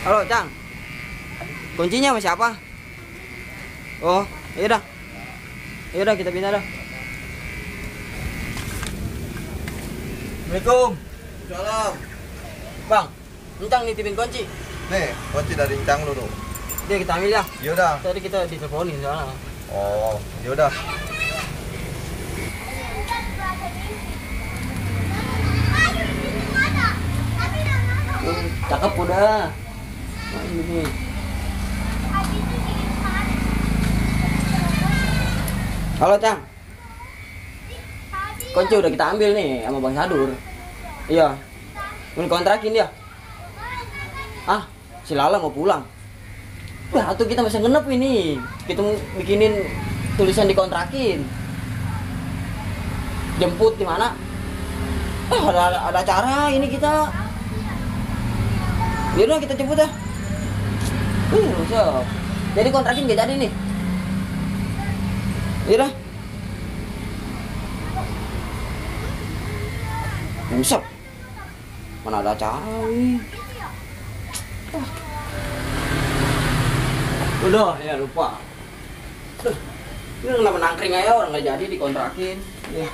Halo, Cang. Kuncinya sama siapa? Oh, iya dah. Iya dah, kita pindah dah. Assalamualaikum. Salam. Bang, Encang nitipin kunci. Nih, kunci dari Encang lu tuh. Dia kita ambil ya. Yaudah. Tadi kita diteleponin soalnya. Oh, yaudah. Cakep udah. Nah, ini. Halo, Cang. Kunci udah kita ambil nih sama Bang Sadur. Iya. Mau kontrakin dia. Ah, si Lala mau pulang. Wah, tuh kita masih ngenep ini. Kita mau bikinin tulisan dikontrakin. Jemput di mana? Ada acara ini kita. Yaudah kita jemput ya. Siap. Jadi kontrakin gak jadi nih. Yaudah. Buset. Mana ada acara nih. Udah ya lupa. Ini kenapa nangkring aja orang nggak jadi dikontrakin. Ya.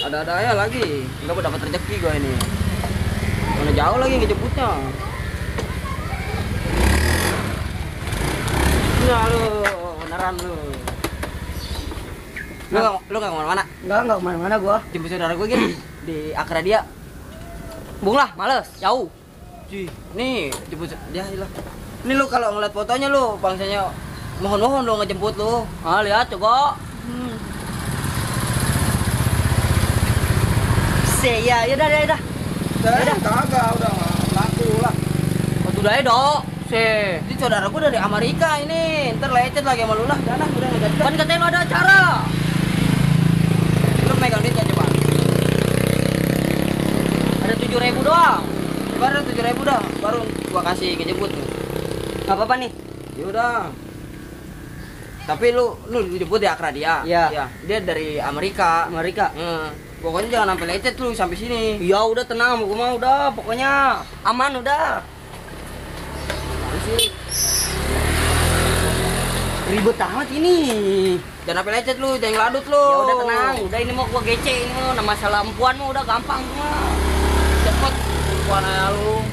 Ada aja lagi. Enggak dapat rezeki gue ini. Mana jauh lagi ngejemputnya. Nah lu, beneran lu. Lu nggak kemana-mana? Enggak kemana-mana gua. Jemput saudara gue gini di Akradia. Bung lah, males, jauh. Nih, jemput dia lah. Ini lu kalau ngeliat fotonya lu, bangsanya mohon-mohon lu ngejemput lu. Ah, lihat coba. Ya udah. Udah. Kagak, udah laku lah. Oh, udah ya, Dok. Ini saudara gue dari Amerika ini. Ntar lecet lagi sama lu lah. Udah enggak jadi. Kan katanya lu ada acara. Lu megang duitnya coba. Ada 7.000 doang. Baru 7.000 dah, baru gua kasih kejemput. Enggak apa-apa nih. Ya udah. Tapi lu dijemput di Akradia. Iya. Ya, dia dari Amerika. Pokoknya jangan sampai lecet lu sampai sini. Ya udah tenang, gua mah udah pokoknya aman udah. Ribet amat ini. Jangan sampai lecet lu, jangan ladut lu. Ya udah tenang, udah ini mau gua gece ini mah nama masalah empuan mah udah gampang semua. Cepet bukan aja lu.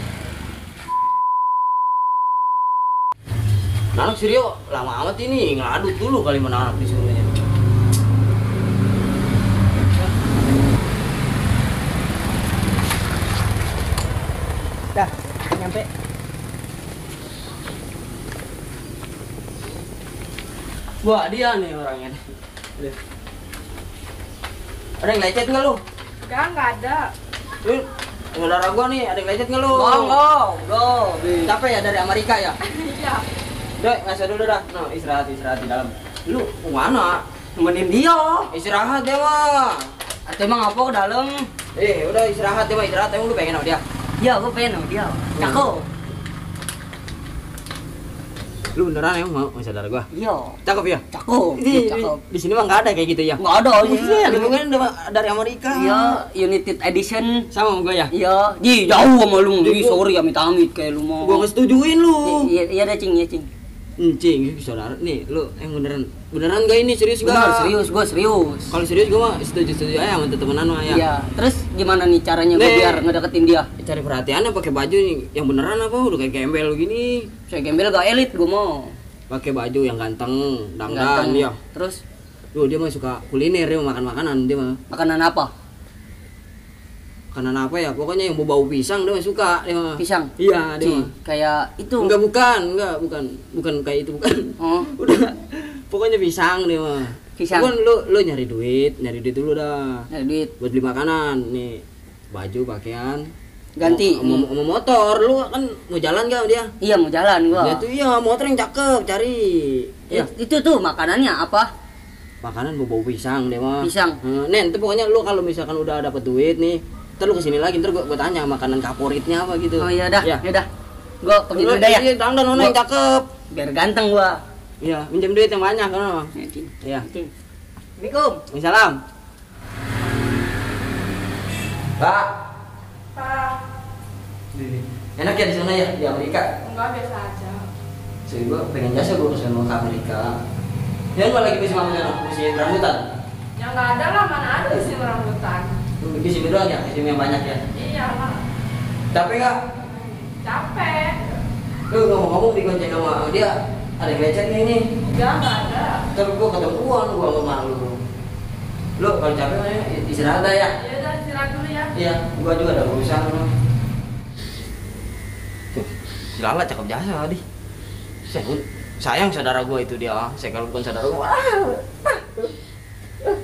Anak Sirio lama amat ini ngeladut dulu kali mana anak disuruhnya. Dah, nyampe. Wah, dia nih orangnya. Lihat. Ada yang lecet nggak lu? Enggak ada. Lu saudara gua nih, ada yang lecet nggak lu? Enggak. Capek ya dari Amerika ya? Iya. Dek, ngasih dulu dah. No, istirahat di dalam. Lu kemana? Temenin dia. Istirahat dia mah. Atau emang apa ke dalam? Udah istirahat dia mah, istirahat. Emang lu pengen sama dia? Iya, gua pengen sama dia. Cakep. Lu beneran emang mau sama saudara gua? Iya. Cakep ya? Cakep. Cakep. Di sini mah nggak ada kayak gitu ya? Nggak ada. Iya, lu kan dari Amerika. Iya, United Edition. Sama gua ya? Iya, jauh sama lu. Jadi sorry ya amit-amit kayak lu mau. Gua ngesetujuin lu. Iya dah cing, ya cing. Cing, saudara nih, lu yang beneran gak ini serius gak? Bener, serius, gua serius. Kalau serius gua mah setuju aja sama temenan mah ya. Iya, terus gimana nih caranya gua biar ngedeketin dia? Cari perhatiannya pakai baju nih yang beneran apa udah kayak gembel gini. Saya gembel gak elit gua mau. Pakai baju yang ganteng, dangdang dia. Terus Dia mah suka kuliner, dia makan makanan dia mah. makanan apa? Makanan apa ya? Pokoknya yang bau pisang dia mah suka dia mah. Pisang. Iya, dia mah. Kayak itu. Bukan kayak itu bukan. Oh, Udah pokoknya pisang dia mah. Pisang. Cuman lu nyari duit dulu dah. ada duit. Buat beli makanan nih, baju, pakaian, Ganti. sama motor. Lu kan mau jalan gak sama dia? Iya, mau jalan gua. Dia tuh iya motor yang cakep cari. Ya, Itu tuh makanannya apa? makanan bau pisang dia mah. Pisang. Nen, itu pokoknya lu kalau misalkan udah dapat duit nih, ntar lu kesini lagi, ntar gua tanya makanan favoritnya apa gitu. Oh iya dah, Ya. ya dah. Gua pergi dulu dah ya. Iya, dandan nona yang cakep. Biar ganteng gua. Iya, minjem duit yang banyak kan. Ya, cing. Iya. Cing. Assalamualaikum. Salam. Pak. Pak, Enak ya di sana ya, di Amerika. enggak biasa aja. Jadi gue pengen jasa gue kesana ke Amerika. Dia nggak lagi bisa mana musim rambutan. Ya nggak ada lah, mana ada isi rambutan. Lu di sini doang ya, di sini yang banyak ya. Iya lah, Capek nggak? capek. Lu ngomong-ngomong di gonceng sama dia, ada yang lecetnya ini. Nggak ada. Terus gue ketemuan gue sama malu. Lu kalau capek mana istirahat dah ya. Ya udah istirahat dulu ya. Iya, gue juga ada urusan. Tuh, si Lala cakep jasa tadi. Sayang saudara gue itu dia. Saya kalau bukan saudara gue,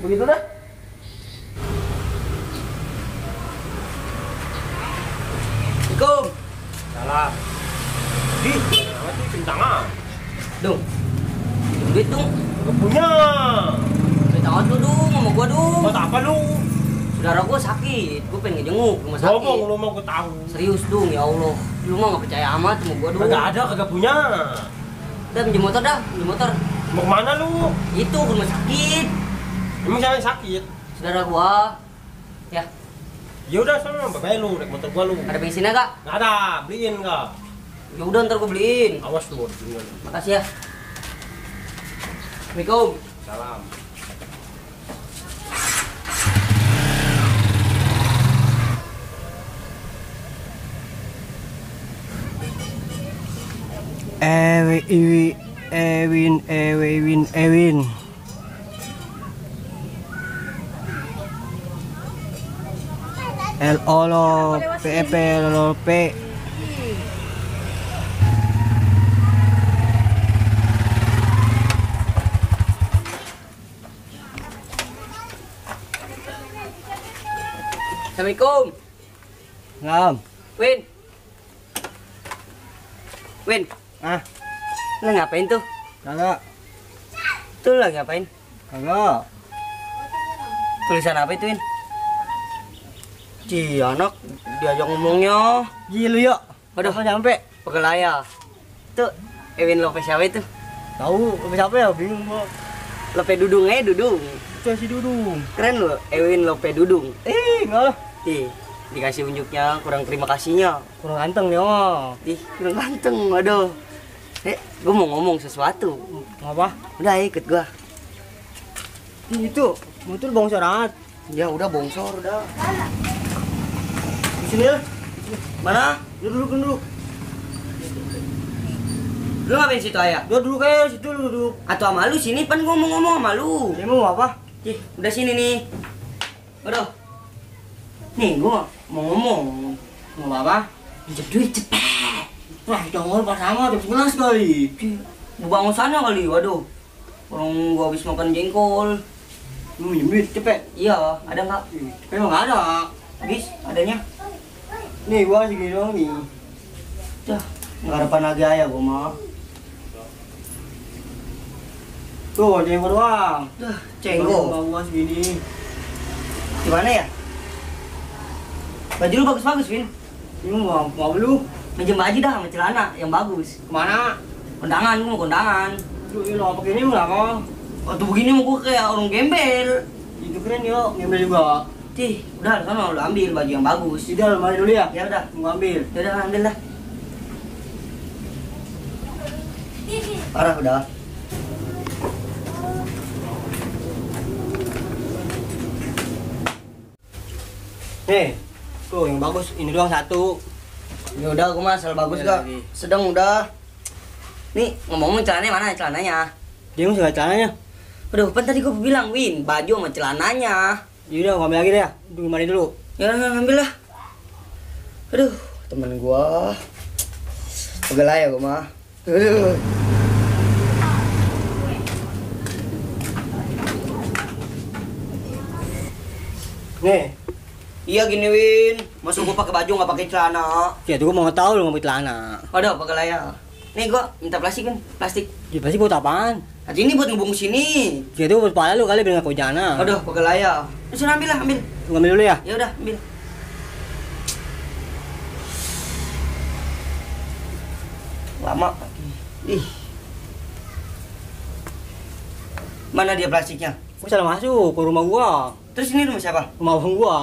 begitu dah. Assalamualaikum. Salah. Di, apa tuh cintangan? Dung. Duit dong. Gak punya. Duit tangan lu dong, sama gua dong. Buat apa lu? Saudara gua sakit, gua pengen ngejenguk rumah sakit. Ngomong lu mau gue tahu. Serius dong, ya Allah. Lu mah gak percaya amat sama gua dong. Kagak ada, kagak punya. Udah pinjam motor dah, pinjam motor. Mau kemana lu? Itu ke rumah sakit. Emang siapa yang sakit? Saudara gua. Ya, Ya udah sana, bye lu, naik motor gua lu. ada bensinnya gak? Nggak ada, beliin nggak? Ya udah ntar gua beliin. Awas tuh, beliin. Makasih ya. Assalamualaikum. Salam. Ewin. L-O-L-O P-E-P L-O-P. Assalamualaikum. Ngam. Win. Win, Ah, lu ngapain tuh? kagak. Tuh lagi ngapain? Kagak. Tulisan apa itu, Win? Ci, anak diajak ngomongnya. Ji lu yuk. Aduh, Apa nyampe? Pegelaya. Tuh, Ewin Lope siapa itu? Tahu, siapa ya? Bingung gua. Lope Dudung aja, Dudung. Itu si Dudung. Keren loh, Ewin Lope Dudung. Enggak lah. Ih, dikasih unjuknya, kurang terima kasihnya. Kurang ganteng dia mah. Ih, kurang ganteng, aduh. Gue mau ngomong sesuatu. Apa? Udah, ikut gua. Itu, motor bongsor amat. Ya udah bongsor, udah. Di sini lah. Mana? Duduk dulu. Lu ngapain situ, Ayah? Duduk kayak situ lu duduk. Atau sama lu sini, pan gua mau ngomong sama lu. Ini mau apa? Ih, udah sini nih. Aduh. Nih, gua mau ngomong. Mau apa? Pinjam duit cepet. Wah, jangan pas sama jam 11 kali. Mau bangun sana kali, waduh. Orang gua habis makan jengkol. Lu minjem duit cepet. Iya, ada nggak? Cepet emang nggak ada. Habis, adanya. Nih gua segini doang nih. Dah, nggak ada panah gaya gua mah. Tuh, jengkol doang. Dah, cenggo. Gua segini. Gimana ya? Baju lu bagus-bagus, Vin. Ini mau lu Minjem baju dah sama celana yang bagus. kemana? Kondangan, gua mau kondangan. Lu lo pakai ini mau apa? Waktu begini mau gua kayak orang gembel. Itu keren yuk, ngambil juga. Cih, udah sana lu ambil baju yang bagus. Di dalam mari dulu ya. Ya udah, Mau ambil. ya udah ambil dah. Parah udah. Nih, tuh yang bagus ini doang satu. Ya udah, gua mah asal bagus Ya gak. lagi. Sedang udah. Nih, ngomong celananya mana celananya? Dia masih nggak celananya. Aduh, kan tadi gua bilang, Win, baju sama celananya. Jadi udah ngambil lagi deh ya. Tunggu mari dulu. Ya udah, ambil lah. Aduh, temen gua. Pegel ya gua mah. Aduh. Nih, Iya gini, Win. Masa gua pakai baju nggak pakai celana? ya tuh gua mau tahu lu ngambil celana. Aduh, pegel ya. Nih gua minta plastik, Win. Plastik. Ya pasti buat apaan? Nanti ini buat ngebungkus sini. Ya tuh buat kepala lu kali biar nggak kau jana. Aduh, pegel ya. Sudah ambil lah, ambil. Lu ngambil dulu ya. Ya udah, ambil. Lama. Ih. Mana dia plastiknya? Gua salah masuk ke rumah gua. Terus ini rumah siapa? Rumah abang gua.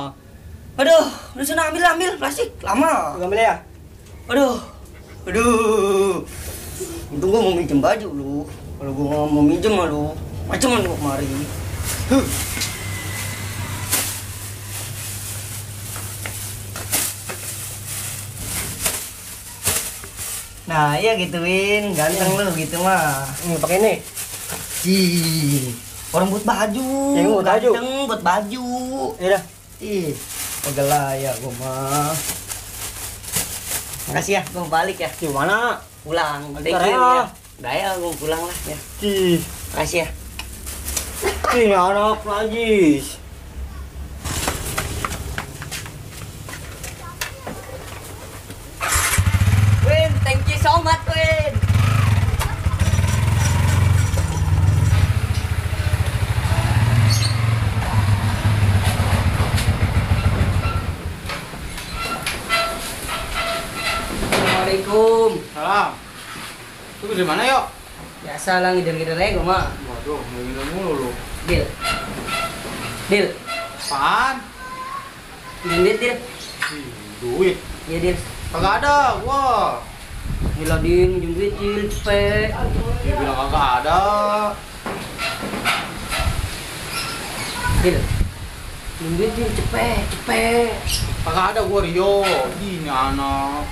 Aduh, udah sana ambil plastik lama. Gua ambil ya. Aduh. Untung gua mau minjem baju lu. Kalau gua nggak mau minjem mah lu, macam gua kemari. Nah, iya gituin, ganteng lu gitu mah. Pakai ini. Ih, orang buat baju. Yang buat baju? Ganteng buat baju. Ya dah. Ih, pegelaya gua mah. Makasih ya, gua mau balik ya. Gimana? Pulang. Thank Ntar you ya. ya. Udah ya, gua pulang lah ya. Ih, Makasih ya. ini anak najis. Win, thank you so much, Win. Assalamualaikum. Salam. Lu dari mana yuk? Biasa lah ngider-ngider aja gua mah. Waduh, ngomongin mulu lu. Deal. Deal. Apaan? Duit, Deal. Duit. Iya, Deal. Kagak ada, gua. Gila, Deal, minjem duit, Deal, cepet. Dia bilang kagak ada. Deal. Minjem duit, Deal, cepet. Kagak ada gua Rio. Ini anak.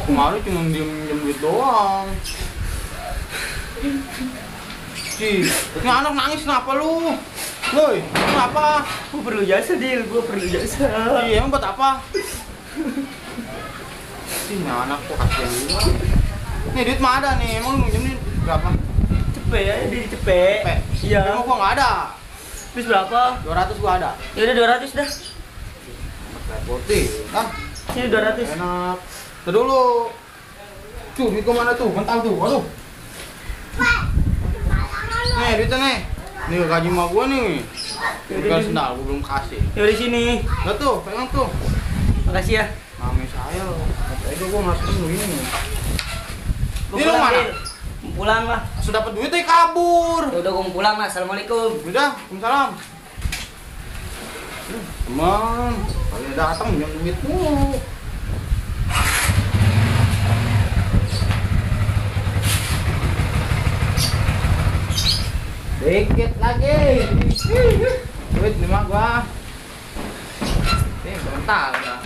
Kemarin cuma diem duit doang. Cih, ini anak nangis kenapa lu? Woi, kenapa? Gua perlu jasa, Deal, gua perlu jasa. Iya, emang buat apa? Ini anak kok kasihan juga. Nih duit mah ada nih, emang lu minjem duit berapa? Cepet ya, Deal, cepet. Cepet. Iya. Emang gua nggak ada. Terus berapa? 200 gua ada. Ya udah 200 dah. Repotin, kan? Sini 200. Enak. Tuh dulu. Tuh, duit gua mana tuh? Mental tuh, aduh. Nih, duitnya nih. Nih gaji mah gua nih. Tinggal sendal, gua belum kasih. Ya udah sini. Lihat tuh, pegang tuh. Makasih ya. Mami saya loh. Kata gua ngasihin lu ini. Gua Ini lu pulang, mana? Deal. Mau pulang lah. Sudah dapat duit kabur. Ya udah gua mau pulang lah. Assalamualaikum. Udah, Waalaikumsalam. Teman, kalian datang minjem duit mulu. Dikit lagi. Duit lima gua. Bentar dah.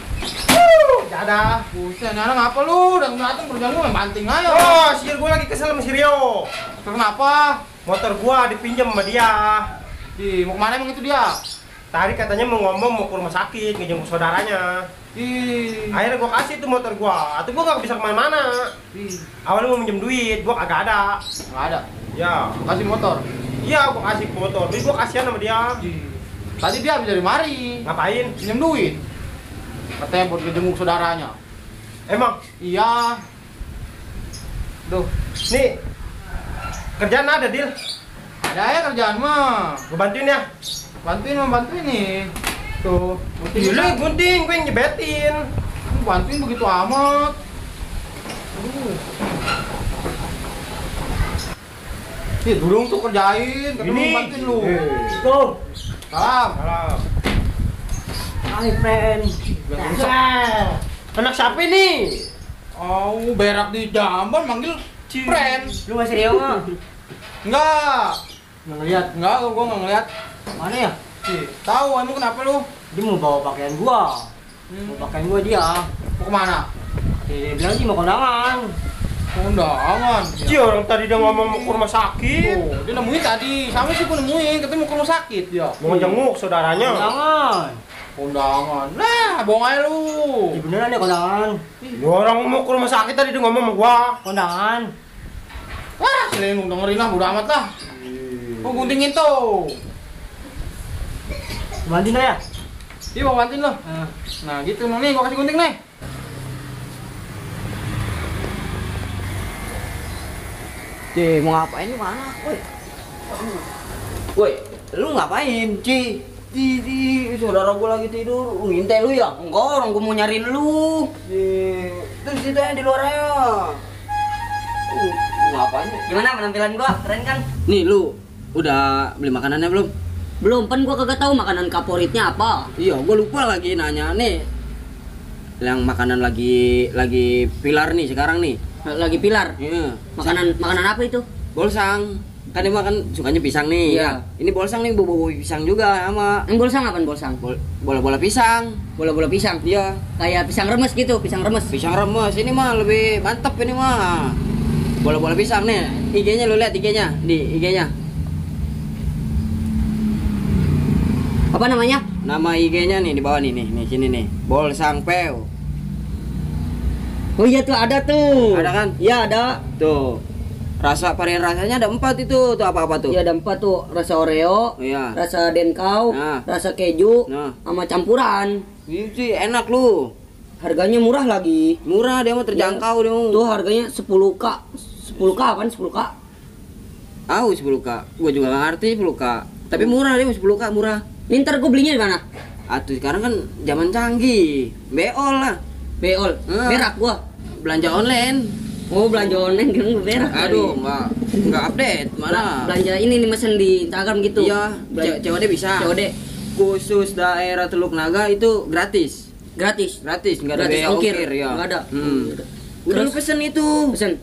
Dadah. Buset, nyala ngapa lu? Udah datang kerjaan gua main banting aja. Oh, sihir gua lagi kesel sama si Rio. Kenapa? Motor gua dipinjam sama dia. Mau kemana emang itu dia? Tadi katanya mau ngomong mau ke rumah sakit ngejenguk saudaranya. Akhirnya gua kasih tuh motor gua. Atau gua nggak bisa kemana-mana. Awalnya mau minjem duit, gua kagak ada. Nggak ada. Ya, Kasih motor. iya gua kasih motor. Tapi gua kasihan sama dia. Tadi dia habis dari mari. Ngapain? Pinjam duit. Katanya buat ngejenguk saudaranya. Emang? Iya. Duh, Nih, kerjaan ada, Dil. ada ya kerjaan mah. Gua bantuin ya. Bantuin nih. Tuh, Gila, gunting, gue yang nyebetin. bantuin begitu amat. Aduh. Nih, durung tuh kerjain, ketemu bantuin lu. Tuh. Salam. Salam. Hai, friend. Anak siapa nih? Oh, berak di jamban manggil friend. Lu masih Rio nggak? Enggak. Nggak ngeliat. Enggak, gua enggak ngeliat. Mana ya? Tahu emang kenapa lu? Dia mau bawa pakaian gua. Mau pakaian gua dia. Mau kemana? Dia bilang sih mau kondangan. Kondangan. Ci, orang tadi dia ngomong mau ke rumah sakit. Oh, dia nemuin tadi. Sama sih gua nemuin, katanya mau ke rumah sakit dia. Mau jenguk saudaranya. Kondangan. Kondangan. Nah, bohong aja lu. Ya beneran ya kondangan. Ya, orang mau ke rumah sakit tadi dia ngomong sama gua. Kondangan. Wah, selain lu dengerin lah, bodo amat lah. Gua guntingin tuh. Bantuin dah ya. Iya, mau bantuin lo. Nah, gitu nih, gua kasih gunting nih. Ci, mau ngapain lu mana? Woi, lu ngapain, Ci? Di saudara gua lagi tidur, lu ngintai lu ya? Enggak, orang gua mau nyariin lu. Terus itu yang di luar aja. Ngapain? Gimana penampilan gua? Keren kan? Nih lu, udah beli makanannya belum? Belum, kan gua kagak tahu makanan favoritnya apa. Iya, gua lupa lagi nanya nih. Yang makanan lagi pilar nih sekarang nih. Lagi pilar. Iya. Makanan apa itu? Bolsang. Kan dia makan sukanya pisang nih. Iya. Ini bolsang nih bobo pisang juga sama Yang bolsang apaan bolsang? bola-bola pisang. Bola-bola pisang. Iya. Kayak pisang remes gitu, pisang remes. Pisang remes ini mah lebih mantep ini mah. Bola-bola pisang nih. IG-nya lu lihat IG-nya di IG-nya. Apa namanya? Nama IG-nya nih di bawah nih sini nih. Bolsang Peu. Oh iya tuh ada tuh. Ada kan? Iya ada. Tuh. Varian rasanya ada 4 itu. Tuh apa-apa tuh? Iya ada 4 tuh. Rasa Oreo, Iya. rasa Denkau, Nah. rasa keju, Nah. sama campuran. Ini sih enak lu. Harganya murah lagi. Murah dia mau terjangkau dia mau. Tuh harganya 10K. 10K apaan 10K? 10K. Gua juga gak ngerti 10K. Tapi murah dia 10K murah. Ini ntar gue belinya di mana? Atuh sekarang kan zaman canggih. Beol lah. Beol. Berak gua. Belanja online. Oh belanja online kan gue berak. Aduh, enggak update. Mana? Belanja ini nih mesen di Instagram gitu. Iya, COD bisa. COD Khusus daerah Teluk Naga itu gratis. gratis. Gratis, enggak ada Gratis biaya ongkir. ongkir ya. Nggak ada. Udah lu Terus? pesen itu. Pesen.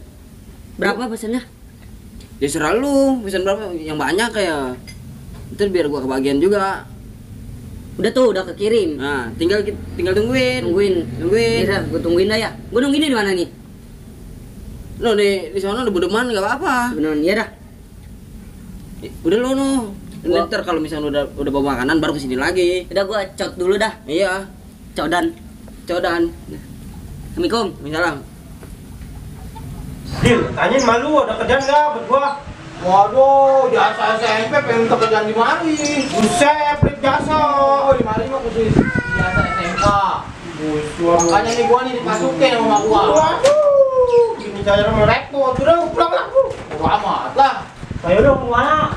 Berapa pesennya? Ya serah lu, pesen berapa yang banyak kayak. Ntar biar gua kebagian juga. Udah tuh, udah kekirim. Nah, tinggal tungguin. Nungguin. Iya, gue tungguin dah ya. Gue nungguinnya di mana nih? Lo di sana udah budeman enggak apa-apa. Beneran iya dah. Udah lo no. Gua- Ntar kalau misalnya udah bawa makanan baru kesini lagi. Udah gua cot dulu dah. Iya, Codan. codan. Assalamualaikum. Salam. Dil, tanyain malu ada kerjaan nggak buat gua? Waduh, jasa SMP pengen kerjaan di mari. Buset, pelit jasa. Oh, di mari mah khusus jasa SMK. Makanya nih gua nih dimasukin sama mak gua. Waduh, gini cara merepot. Udah, pulang lah. Bodo amat lah. Ayo dong, mana?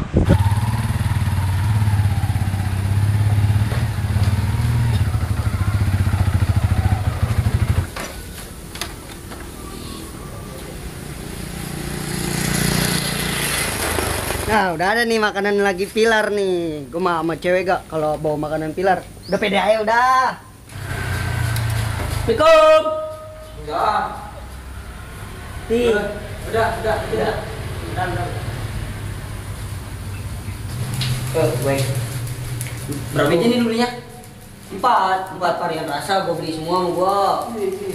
Nah, udah ada nih makanan lagi pilar nih. Gue mah sama cewek gak kalau bawa makanan pilar. Udah pede aja udah. Assalamualaikum. Enggak. Nih. Udah. Baik. Berapa biji nih lu belinya? 4 varian rasa gue beli semua sama gua.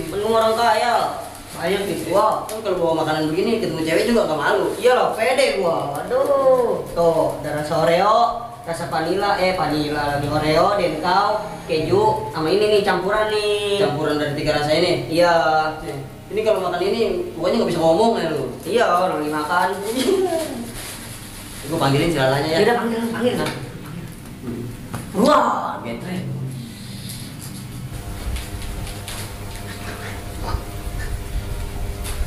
Penuh orang kaya. Sayang gitu gua. Kan kalau bawa makanan begini ketemu cewek juga gak malu. Iya loh, pede gua. Aduh. Tuh, ada rasa Oreo, rasa vanila lagi Oreo, Denkau, keju, sama ini nih campuran nih. Campuran dari 3 rasa ini. Iya. Ini kalau makan ini pokoknya nggak bisa ngomong ya lu. Iya, orang dimakan. Gue panggilin si lalanya ya. Ya udah panggil. Wah, Getre.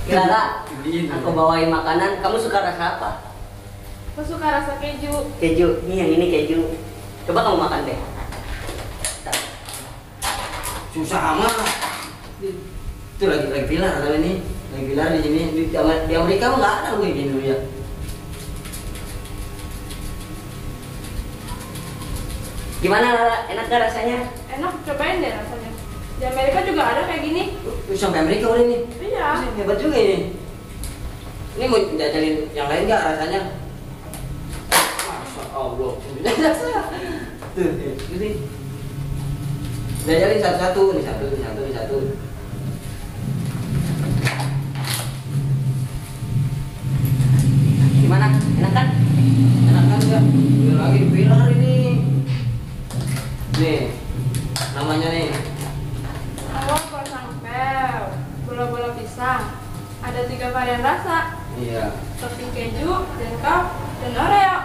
Lala, Beliin. aku bawain makanan. Kamu suka rasa apa? Aku suka rasa keju. Keju. Nih yang ini keju. Coba kamu makan deh. Susah amat. Itu lagi pilar atau ini? Lagi pilar di sini di Amerika mah nggak ada gue gini dulu ya. Gimana Lala? Enak gak rasanya? Enak, cobain deh rasanya. Di Amerika juga ada kayak gini. Lu sampai Amerika udah ini. Iya. Hebat juga ini. Ini mau jajalin yang lain nggak rasanya? Masya Allah. Tuh, ini. Jajalin satu-satu, ini satu. Gimana? Enak kan? Enak kan enggak? Udah lagi pilar ini. Nih, namanya nih. Awal kosong pel, bola-bola pisang. Ada 3 varian rasa. Iya. Topping keju, Denkau, dan Oreo.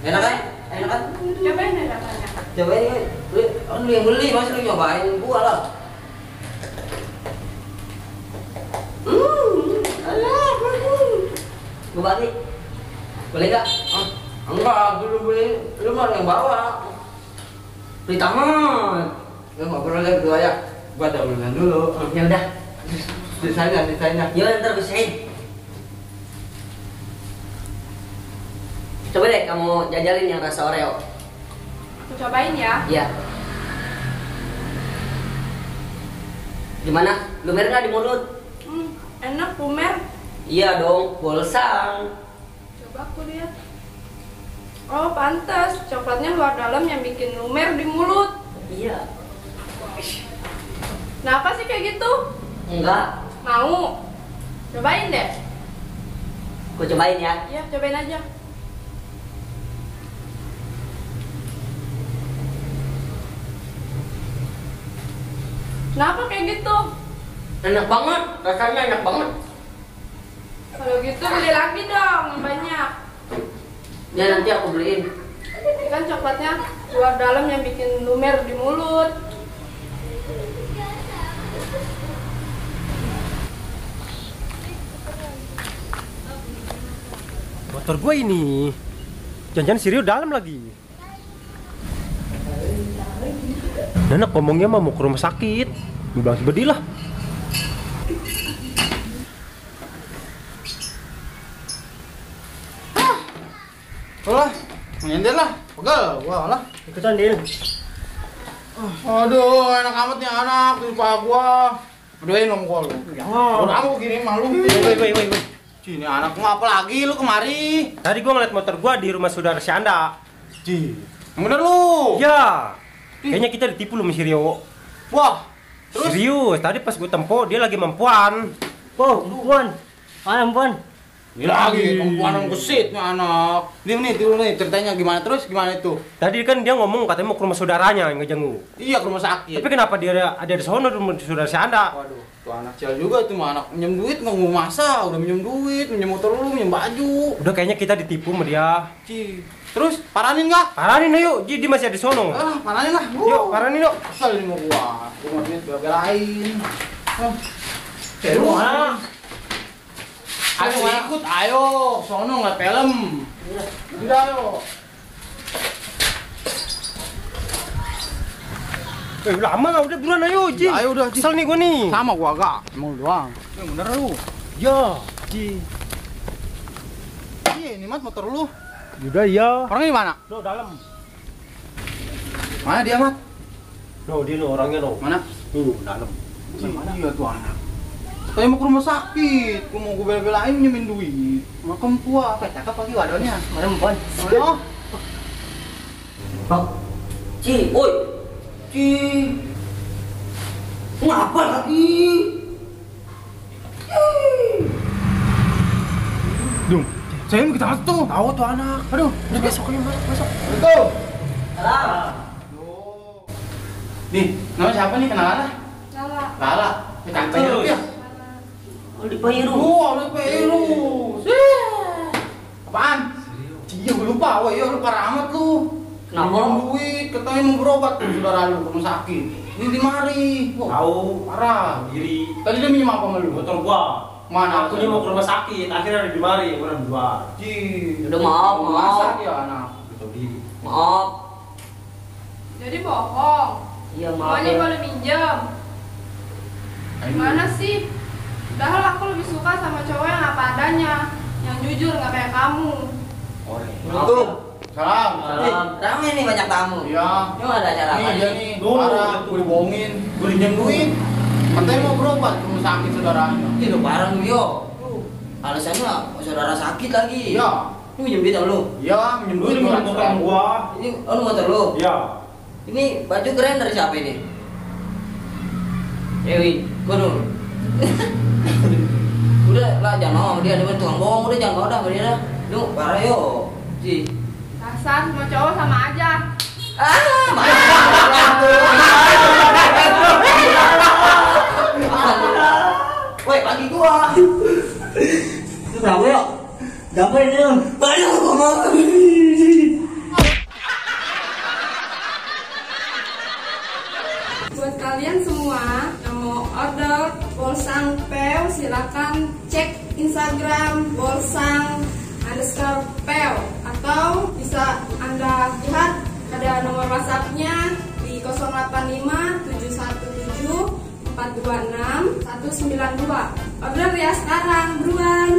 Enak kan? Enak kan? Cobain deh rasanya. Coba ini, lu yang beli, masa lu nyobain gua lah. Gue bagi. Boleh gak? Enggak, lu beli, lu mah yang bawa. Beli tangan. Lu nggak perlu lihat gua ya. Gua ada urusan dulu. Ya udah. Desainnya. Ya ntar bisain. Coba deh kamu jajalin yang rasa Oreo. Aku cobain ya. Iya. Gimana? Lumer nggak di mulut? Enak lumer. Iya dong, bolsang. Coba aku lihat. Oh pantas, coklatnya luar dalam yang bikin lumer di mulut. Iya. Kenapa sih kayak gitu? Enggak. Mau? Cobain deh. Aku cobain ya. Iya, cobain aja. Kenapa kayak gitu? Enak banget, rasanya enak banget. Kalau gitu beli lagi dong, yang banyak. Ya nanti aku beliin. Ini kan coklatnya luar dalam yang bikin lumer di mulut. Motor gue ini. Jangan-jangan Sirio dalam lagi. Nenek ngomongnya mah mau ke rumah sakit. Gue bilang sebedilah. Lah, nyender lah, pegal, gua lah. Ikutan Dil. Aduh, enak amat nih anak, lupa gua. Berdoain dong gua lu. Jangan. Udah aku gini malu. Woi. Cini anak gua apa lagi lu kemari? Tadi gua ngeliat motor gua di rumah saudara si Anda. Ci. Yang bener lu. Ya. Kayaknya kita ditipu lu sama si Rio. Wah. Terus Serius, tadi pas gue tempo dia lagi mempuan. Oh, Puan. Mana Puan? ini lagi perempuan yang gesit nih anak. Nih tiru nih ceritanya gimana terus gimana itu? Tadi kan dia ngomong katanya mau ke rumah saudaranya yang ngejenguk. Iya ke rumah sakit. Tapi kenapa dia ada di sana rumah saudara si Anda? Waduh, tuh anak cel juga tuh mah anak minjem duit nggak mau masa, udah minjem duit, minjem motor lu, minjem baju. Udah kayaknya kita ditipu sama dia. Ci. Terus paranin nggak? Paranin ayo, dia masih ada di sono. Ah, paranin lah. Yuk, paranin yuk. Asal ini mau gua duit bela-belain. Lu mana? Ayo ikut, ayo, sono nggak film. Udah ayo. Lama nggak udah buruan ayo, Ji. Ayo udah, Ji. Kesel nih gua nih. Sama gua agak, mau doang. Yang bener lu. Ya. Ji. Iya, ini mat motor lu. Udah ya. Orangnya di mana? Lo dalam. Mana dia, Mat? Lo dia lo orangnya lo. Mana? Tuh, dalam. Iya tuh anak. Saya mau ke rumah sakit, gua mau gue bela-belain nyemin duit. Makan tua, kayak cakep lagi wadahnya. Mana Puan? Ayo. Bang. Ci, woi. Ci. Ngapa lagi? Dung, saya mau kita masuk tuh. Tahu tuh anak. Aduh, Udah besok ayo masuk. Tuh. Salam. Nih, nama siapa nih kenalan lah? Lala. Lala. Cakep ya. Oh, di Pairu. Oleh Peru. Apaan? Iya, gue lupa. Wah, iya lu parah amat lu. Kenapa? Minjem duit, katanya mau berobat tuh saudara lu ke rumah sakit. Ini di mari. Wah, Tahu. parah. Diri. Tadi dia minjem apa sama lu? Motor gua. Mana? Aku mau ke rumah sakit. Akhirnya ada di mari. Gua berdua. Ji. Udah, maaf. Masa dia anak? Tahu diri. Maaf. Jadi bohong. Iya, maaf Pokoknya ya. boleh minjem. Gimana sih? Padahal aku lebih suka sama cowok yang apa adanya, yang jujur nggak kayak kamu. Tuh. Salam. Salam. Rame nih banyak tamu. Iya. Ini ada acara Ini apa dia nih? nih. Tuh. Parah, gue dibohongin. Gue pinjam duit. Katanya mau berobat ke rumah sakit saudaranya. Itu bareng yo. Alasannya saudara sakit lagi. Iya. Ini minjem duit sama lu. Iya, minjem duit Ini motor gua. Ini lu motor lu. Iya. Ini baju keren dari siapa ini? Dewi, gua dulu. Udah lah jangan ngomong sama dia, dia tukang bohong, udah jangan kau dah sama dia dah. Lu parah yo. Si. Dasar semua cowok sama aja. Woi, bagi gua. Itu berapa yuk? Berapa ini? Banyak gua mau. Buat kalian semua yang mau order bolsang Pew, silakan cek Instagram bolsang_pew atau bisa Anda lihat ada nomor WhatsApp-nya di 085 717 426 192. Order ya sekarang, buruan.